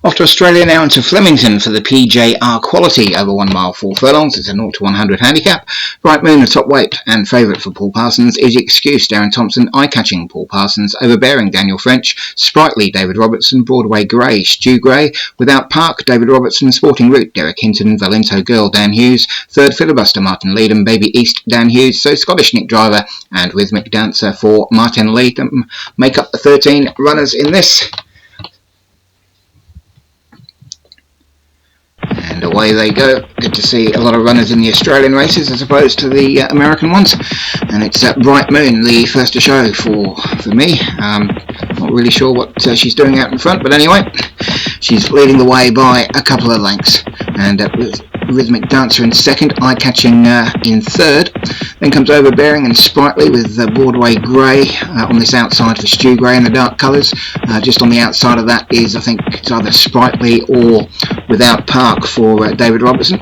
Off to Australia now and to Flemington for the PJR Quality over 1 mile 4 furlongs. It's a 0 to 100 handicap. Bright Moon, the top weight and favourite for Paul Parsons. Easy Excuse, Darren Thompson. Eye-catching, Paul Parsons. Overbearing, Daniel French. Sprightly, David Robertson. Broadway Grey, Stu Gray. Without Park, David Robertson. Sporting Route, Derek Hinton. Valento Girl, Dan Hughes. Third Filibuster, Martin Leedham. Baby East, Dan Hughes. So Scottish, Nick Driver. And Rhythmic Dancer for Martin Leedham. Make up the 13 runners in this. And away they go. Good to see a lot of runners in the Australian races as opposed to the American ones. And it's Bright Moon, the first to show for me. Not really sure what she's doing out in front, but anyway, she's leading the way by a couple of lengths. And Rhythmic Dancer in second, Eye-catching in third. Then comes Overbearing and Sprightly with Broadway Grey on this outside for Stu Gray in the dark colours. Just on the outside of that is, I think, it's either Sprightly or Without Park for David Robertson.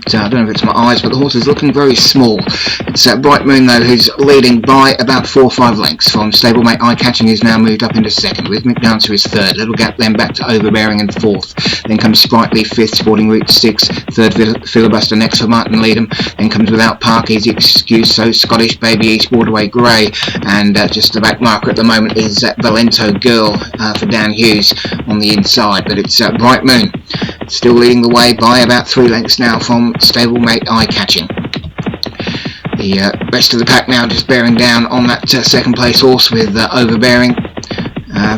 I don't know if it's my eyes, but the horse is looking very small. It's Bright Moon, though, who's leading by about 4 or 5 lengths from stablemate Eye-catching, who's now moved up into second. Rhythmic Dancer is third. Little gap then back to Overbearing in fourth. Then comes Sprightly fifth, Sporting Route sixth. Third Filibuster next for Martin Leedham. Then comes Without Park, Easy Excuse, So Scottish, Baby East, Broadway Grey. And just the back marker at the moment is Valento Girl for Dan Hughes on the inside. But it's Bright Moon still leading the way by about 3 lengths now from stablemate Eye-catching. The rest of the pack now just bearing down on that second place horse with Overbearing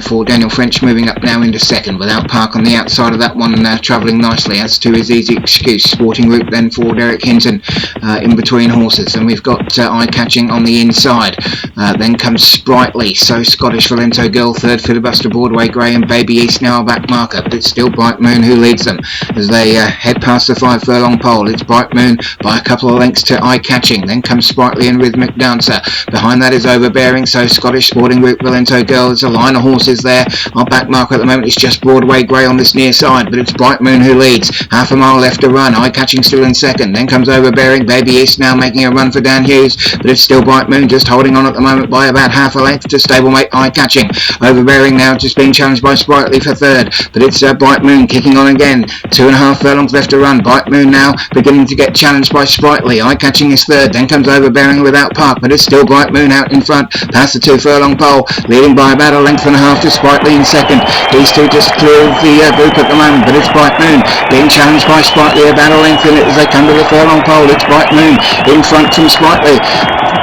for Daniel French moving up now into second. Without Park on the outside of that one, travelling nicely, as to his Easy Excuse. Sporting Route then for Derek Hinton in between horses, and we've got Eye-catching on the inside. Then comes Sprightly, So Scottish, Valento Girl third, Filibuster, Broadway Grey and Baby East now a back marker, but it's still Bright Moon who leads them as they head past the 5 furlong pole. It's Bright Moon by a couple of lengths to Eye-catching. Then comes Sprightly and Rhythmic Dancer. Behind that is Overbearing, So Scottish, Sporting Route, Valento Girl. There's a line of horses there. Our back marker at the moment is just Broadway Grey on this near side, but it's Bright Moon who leads. Half a mile left to run. Eye-catching still in second. Then comes Overbearing. Baby East now making a run for Dan Hughes, but it's still Bright Moon just holding on at the moment by about half a length to stablemate Eye-catching. Overbearing now just being challenged by Sprightly for third, but it's Bright Moon kicking on again. 2.5 furlongs left to run. Bright Moon now beginning to get challenged by Sprightly. Eye-catching is third. Then comes Overbearing Without Park, but it's still Bright Moon out in front past the 2 furlong pole, leading by about a length and a half to Sprightly in second. These two just clear of the group at the moment, but it's Bright Moon being challenged by Sprightly about a length in it as they come to the furlong pole. It's Bright Moon in front from Sprightly.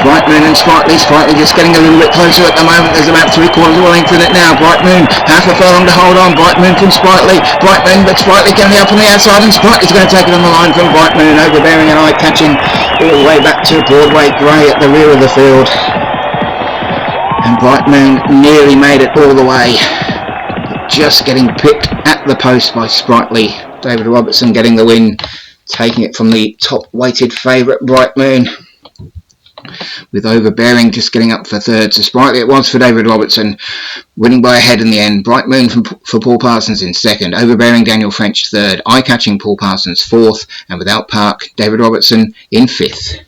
Bright Moon and Sprightly just getting a little bit closer at the moment. There's about 3/4 of a length in it now. Bright Moon, half a furlong to hold on. Bright Moon from Sprightly. Bright Moon, but Sprightly coming up on the outside, and Sprightly's going to take it on the line from Bright Moon. Overbearing and Eye-catching all the way back to Broadway Grey at the rear of the field. And Bright Moon nearly made it all the way, just getting picked at the post by Sprightly. David Robertson getting the win, taking it from the top weighted favourite Bright Moon, with Overbearing just getting up for third. So Sprightly it was for David Robertson, winning by a head in the end. Bright Moon for Paul Parsons in second. Overbearing Daniel French third. Eye-catching Paul Parsons fourth. And Without Park, David Robertson in fifth.